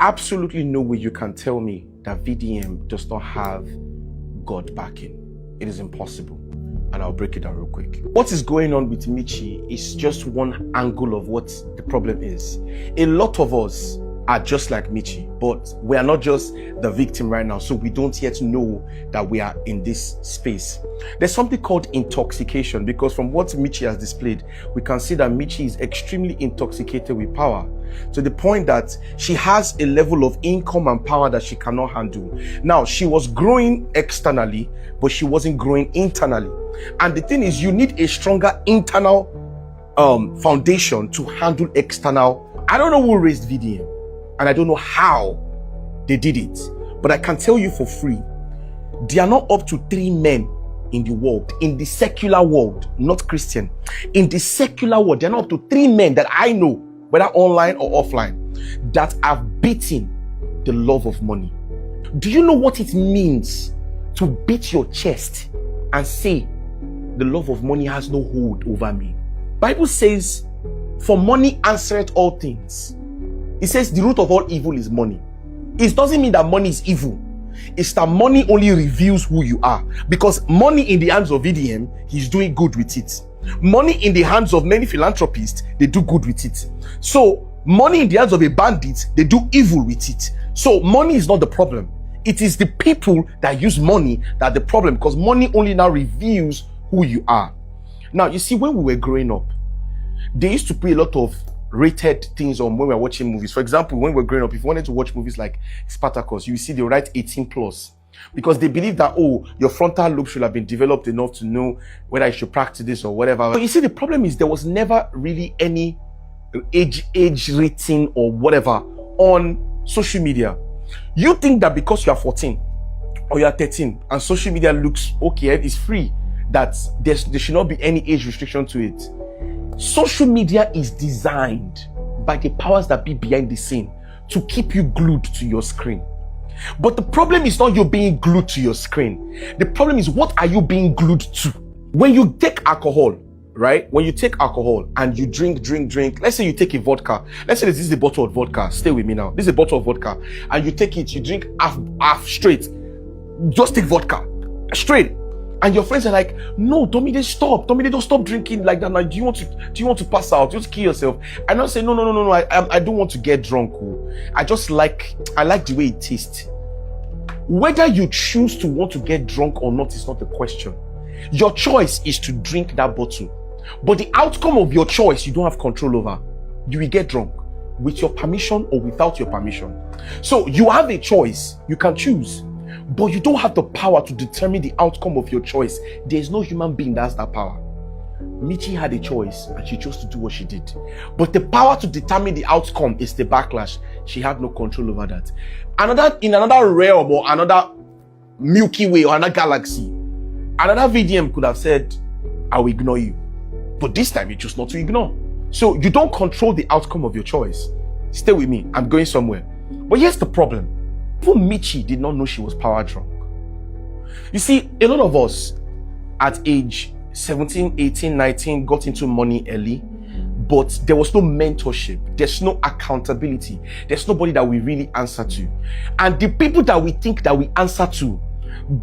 absolutely no way you can tell me that VDM does not have God backing. It is impossible. And I'll break it down real quick. What is going on with Mitchy is just one angle of what the problem is. A lot of us are just like Mitchy, but we are not just the victim right now, so we don't yet know that we are in this space. There's something called intoxication, because from what Mitchy has displayed, we can see that Mitchy is extremely intoxicated with power, to the point that she has a level of income and power that she cannot handle. Now, she was growing externally, but she wasn't growing internally. And the thing is, you need a stronger internal foundation to handle external. I don't know who raised VDM, and I don't know how they did it, but I can tell you for free, there are not up to 3 men in the world, in the secular world, not Christian, in the secular world, there are not up to 3 men that I know, whether online or offline, that have beaten the love of money. Do you know what it means to beat your chest and say, the love of money has no hold over me? Bible says, for money answereth all things. It says the root of all evil is money. It doesn't mean that money is evil. It's that money only reveals who you are. Because money in the hands of VDM, he's doing good with it. Money in the hands of many philanthropists, they do good with it. So money in the hands of a bandit, they do evil with it. So money is not the problem. It is the people that use money that are the problem, because money only now reveals who you are. Now, you see, when we were growing up, they used to put a lot of rated things on when we were watching movies. For example, when we were growing up, if you wanted to watch movies like Spartacus, you see they write 18 plus, because they believe that, oh, your frontal lobe should have been developed enough to know whether you should practice this or whatever. But you see, the problem is there was never really any age rating or whatever on social media. You think that because you are 14 or you are 13 and social media looks okay, it's free, that there should not be any age restriction to it. Social media is designed by the powers that be behind the scene to keep you glued to your screen. But the problem is not you being glued to your screen. The problem is, what are you being glued to? When you take alcohol, right? When you take alcohol and you drink, let's say you take a vodka. Let's say this is a bottle of vodka. Stay with me now. This is a bottle of vodka. And you take it, you drink half straight. Just take vodka straight. And your friends are like, no, Tomide, stop. Tomide, don't stop drinking like that. Like, do you want to pass out? Do you want to kill yourself? And I say, no. I don't want to get drunk. I like the way it tastes. Whether you choose to want to get drunk or not is not the question. Your choice is to drink that bottle. But the outcome of your choice, you don't have control over. You will get drunk with your permission or without your permission. So you have a choice. You can choose. But you don't have the power to determine the outcome of your choice. There's no human being that has that power. Mitchy had a choice and she chose to do what she did. But the power to determine the outcome is the backlash. She had no control over that. In another realm or another Milky Way or another galaxy, another VDM could have said, I will ignore you. But this time you chose not to ignore. So you don't control the outcome of your choice. Stay with me. I'm going somewhere. But here's the problem. Even Mitchy did not know she was power drunk. You see, a lot of us at age 17, 18, 19 got into money early, but there was no mentorship. There's no accountability. There's nobody that we really answer to. And the people that we think that we answer to,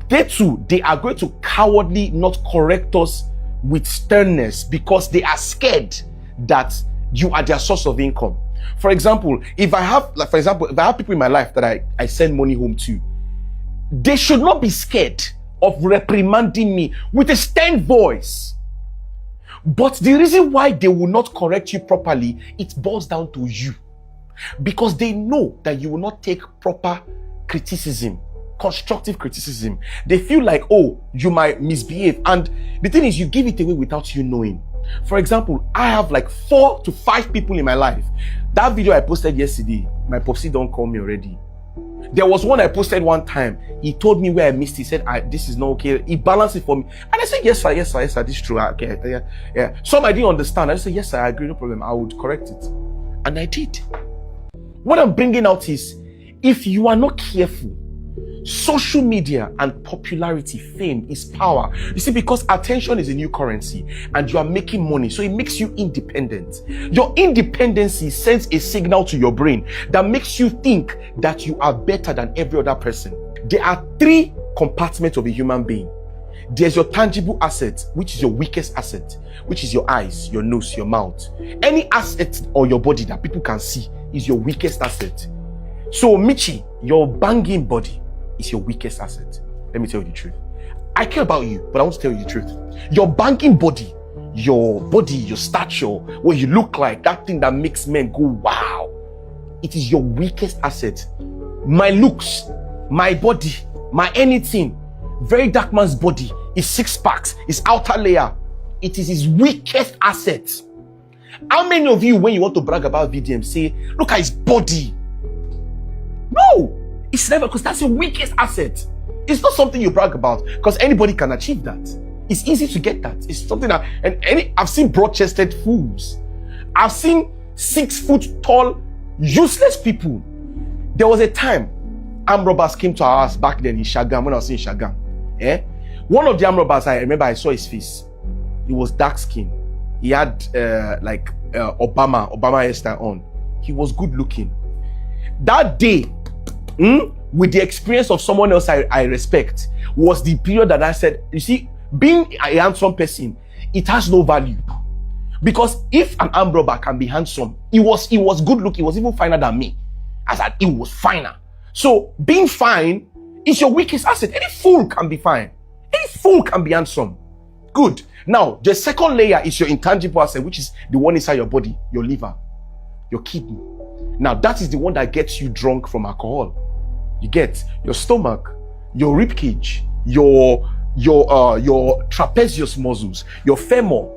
they are going to cowardly not correct us with sternness because they are scared that you are their source of income. For example, if I have people in my life that I send money home to, they should not be scared of reprimanding me with a stern voice. But the reason why they will not correct you properly, it boils down to you. Because they know that you will not take proper criticism, constructive criticism. They feel like, oh, you might misbehave. And the thing is, you give it away without you knowing. For example, I have like 4 to 5 people in my life. That video I posted yesterday, my popsy don't call me already. There was one I posted one time. He told me where I missed. He said, this is not okay. He balanced it for me. And I said, yes, sir, this is true. Okay, yeah. Some I didn't understand. I said, yes, sir, I agree, no problem. I would correct it. And I did. What I'm bringing out is, if you are not careful, Social media and popularity, fame is power. You see, because attention is a new currency and you are making money, so it makes you independent. Your independency sends a signal to your brain that makes you think that you are better than every other person. There are three compartments of a human being. There's your tangible asset, which is your weakest asset, which is your eyes, your nose, your mouth. Any asset on your body that people can see is your weakest asset. So, Mitchy, your banging body is your weakest asset. Let me tell you the truth. I care about you, but I want to tell you the truth. Your banging body, your stature, what you look like, that thing that makes men go, wow, it is your weakest asset. My looks, my body, my anything, Verydarkman's body, his six packs, his outer layer, it is his weakest asset. How many of you, when you want to brag about VDM, say, look at his body? No, it's never, because that's your weakest asset. It's not something you brag about, because anybody can achieve that. It's easy to get that. It's something that, I've seen broad-chested fools. I've seen 6 foot tall, useless people. There was a time armed robbers came to our house back then in Shagam, when I was in Shagam. One of the armed robbers, I remember I saw his face. He was dark skinned. He had Obama hairstyle on. He was good looking. That day, with the experience of someone else I respect, was the period that I said, you see, being a handsome person, it has no value. Because if an armed robber can be handsome, he was good looking, he was even finer than me. I said, he was finer. So being fine is your weakest asset. Any fool can be fine. Any fool can be handsome. Good. Now, the second layer is your intangible asset, which is the one inside your body, your liver, your kidney. Now, that is the one that gets you drunk from alcohol. You get your stomach, your rib cage, your trapezius muscles, your femur,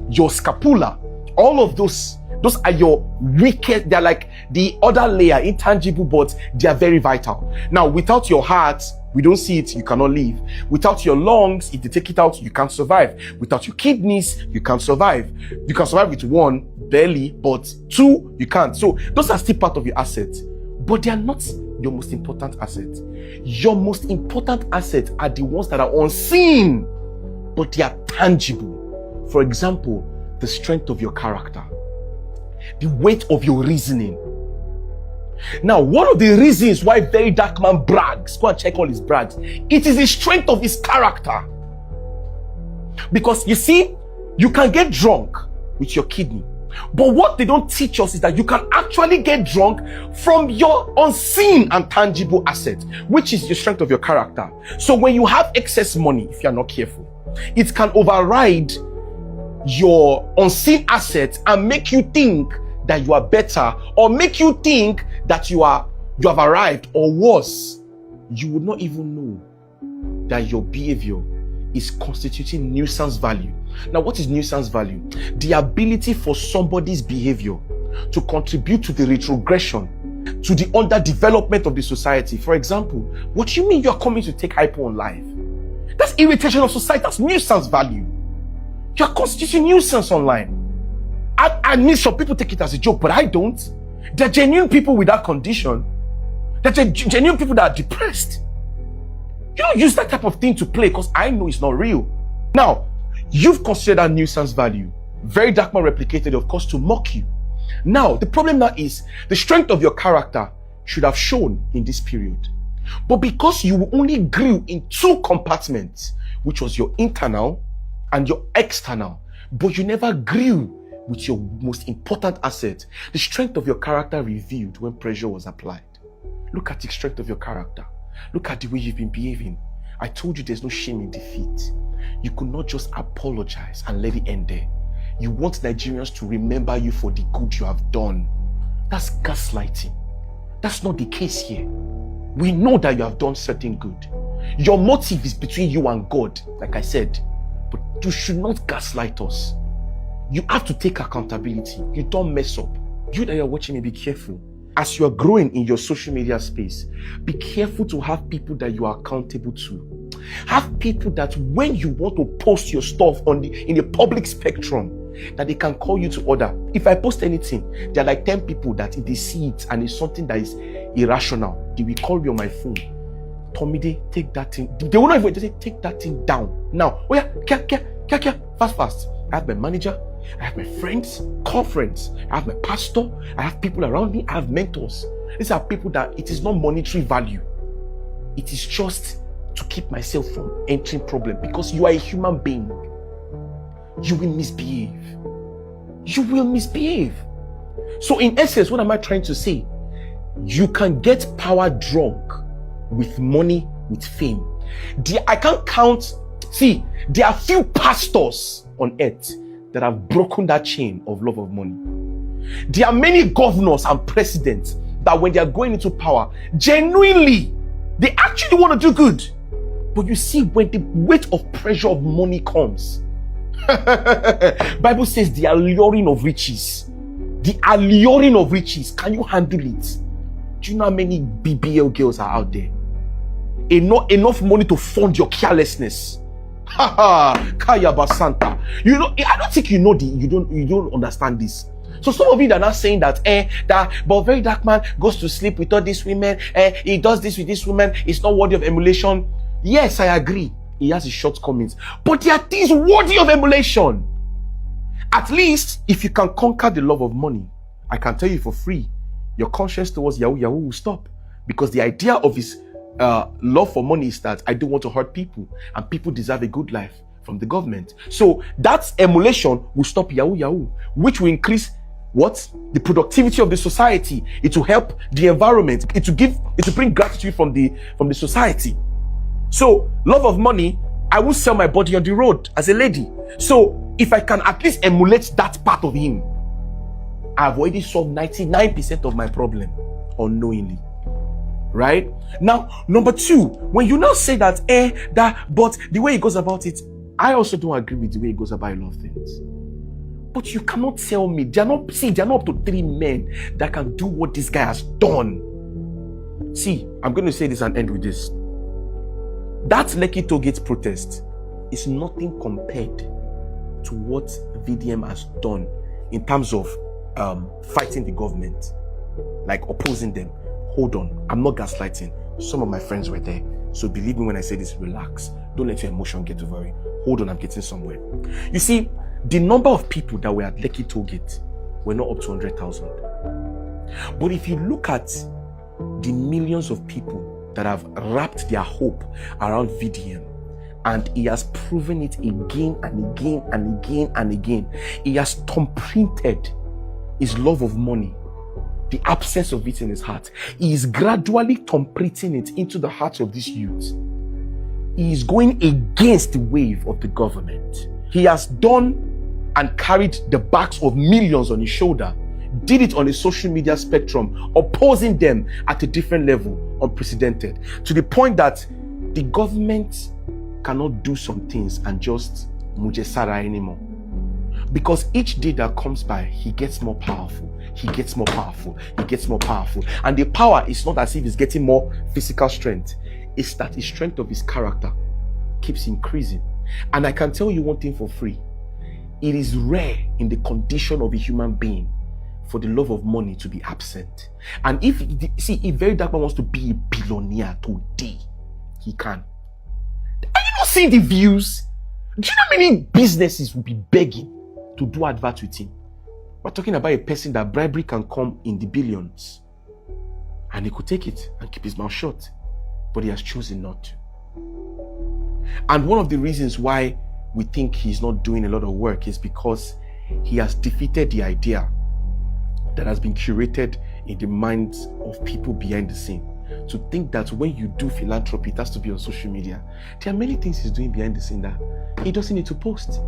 your scapula. All of those are your weakest. They're like the other layer, intangible, but they are very vital. Now, without your heart, we don't see it, you cannot live. Without your lungs, if they take it out, you can't survive. Without your kidneys, you can't survive. You can survive with one, barely, but two, you can't. So those are still part of your assets, but they are not your most important asset. Your most important assets are the ones that are unseen, but they are tangible. For example, the strength of your character, the weight of your reasoning. Now, one of the reasons why Verydarkman brags, go and check all his brags, it is the strength of his character. Because you see, you can get drunk with your kidney, but what they don't teach us is that you can actually get drunk from your unseen and tangible asset, which is your strength of your character. So when you have excess money, if you're not careful, it can override your unseen assets and make you think that you are better, or make you think that you have arrived, or worse, you would not even know that your behavior is constituting nuisance value. Now, what is nuisance value? The ability for somebody's behavior to contribute to the retrogression, to the underdevelopment of the society. For example, what do you mean you are coming to take hypo on live? That's irritation of society. That's nuisance value. You are constituting nuisance online. I mean, some people take it as a joke, but I don't. There are genuine people with that condition. There are genuine people that are depressed. You don't use that type of thing to play, because I know it's not real. Now, you've considered that nuisance value. Verydarkman replicated, of course, to mock you. Now, the problem now is the strength of your character should have shown in this period. But because you only grew in 2 compartments, which was your internal and your external, but you never grew with your most important asset, the strength of your character revealed when pressure was applied. Look at the strength of your character. Look at the way you've been behaving. I told you there's no shame in defeat. You could not just apologize and let it end there. You want Nigerians to remember you for the good you have done. That's gaslighting. That's not the case here. We know that you have done certain good. Your motive is between you and God, like I said, but you should not gaslight us. You have to take accountability. You don't mess up. You that are watching me, be careful. As you are growing in your social media space, be careful to have people that you are accountable to. Have people that when you want to post your stuff in the public spectrum, that they can call you to order. If I post anything, there are like 10 people that if they see it and it's something that is irrational, they will call me on my phone. Tomide, take that thing. They will not even say, take that thing down. Now, oh yeah, fast. I have my manager, I have my friends, call friends, I have my pastor, I have people around me, I have mentors. These are people that it is not monetary value. It is just to keep myself from entering problem, because you are a human being. You will misbehave. So in essence, what am I trying to say? You can get power drunk with money, with fame. I can't count. See, there are few pastors on earth that have broken that chain of love of money. There are many governors and presidents that when they are going into power, genuinely, they actually want to do good. But you see, when the weight of pressure of money comes, Bible says the alluring of riches. The alluring of riches. Can you handle it? Do you know how many BBL girls are out there? Enough money to fund your carelessness. Kaya Basanta. You know, I don't think you know you don't understand this. So some of you are not saying that but Verydarkman goes to sleep with all these women, he does this with this woman, it's not worthy of emulation. Yes, I agree. He has his shortcomings, but there are things worthy of emulation. At least, if you can conquer the love of money, I can tell you for free, your conscience towards Yahoo will stop. Because the idea of his love for money is that I don't want to hurt people, and people deserve a good life from the government. So that emulation will stop Yahoo, which will increase what? The productivity of the society. It will help the environment. It will bring gratitude from the society. So love of money, I will sell my body on the road as a lady. So if I can at least emulate that part of him, I've already solved 99% of my problem unknowingly. Right? Now, number two, when you now say that, but the way he goes about it, I also don't agree with the way he goes about a lot of things. But you cannot tell me, they're not up to 3 men that can do what this guy has done. See, I'm going to say this and end with this. That Lekki Tollgate protest is nothing compared to what VDM has done in terms of fighting the government, like opposing them. Hold on, I'm not gaslighting. Some of my friends were there. So believe me when I say this, relax. Don't let your emotion get over it. Hold on, I'm getting somewhere. You see, the number of people that were at Lekki Tollgate were not up to 100,000. But if you look at the millions of people that have wrapped their hope around VDM, and he has proven it again and again and again and again. He has thumbprinted his love of money, the absence of it in his heart. He is gradually thumbprinting it into the hearts of these youths. He is going against the wave of the government. He has done and carried the backs of millions on his shoulder, did it on a social media spectrum, opposing them at a different level, unprecedented, to the point that the government cannot do some things and just mujesara anymore. Because each day that comes by, he gets more powerful. He gets more powerful. He gets more powerful. And the power is not as if he's getting more physical strength. It's that the strength of his character keeps increasing. And I can tell you one thing for free. It is rare in the condition of a human being for the love of money to be absent. And if Verydarkman wants to be a billionaire today, he can. Are you not seeing the views? Do you know how many businesses will be begging to do advert with him? We're talking about a person that bribery can come in the billions. And he could take it and keep his mouth shut. But he has chosen not to. And one of the reasons why we think he's not doing a lot of work is because he has defeated the idea that has been curated in the minds of people behind the scene, to think that when you do philanthropy, it has to be on social media. There are many things he's doing behind the scene that he doesn't need to post.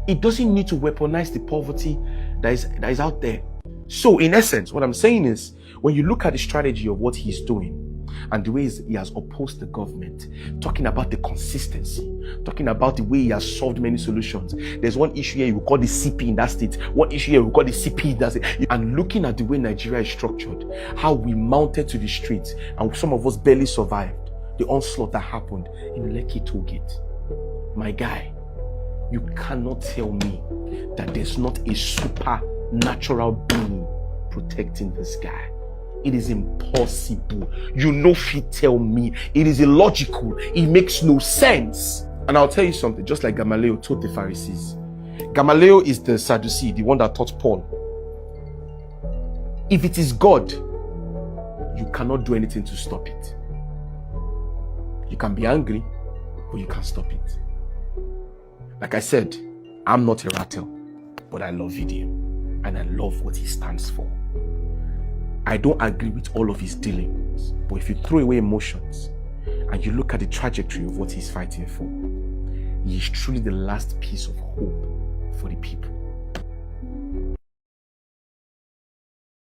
He doesn't need to weaponize the poverty that is out there. So in essence, what I'm saying is, when you look at the strategy of what he's doing and the ways he has opposed the government, talking about the consistency, talking about the way he has solved many solutions. There's one issue here, you will call the CP in that state. One issue here, we call the CP in that state. And looking at the way Nigeria is structured, how we mounted to the streets, and some of us barely survived the onslaught that happened in Lekki Tollgate. My guy, you cannot tell me that there's not a supernatural being protecting this guy. It is impossible. You know fit tell me. It is illogical. It makes no sense. And I'll tell you something, just like Gamaliel taught the Pharisees. Gamaliel is the Sadducee, the one that taught Paul. If it is God, you cannot do anything to stop it. You can be angry, but you can't stop it. Like I said, I'm not a rattle, but I love VDM and I love what he stands for. I don't agree with all of his dealings, but if you throw away emotions and you look at the trajectory of what he's fighting for, he is truly the last piece of hope for the people.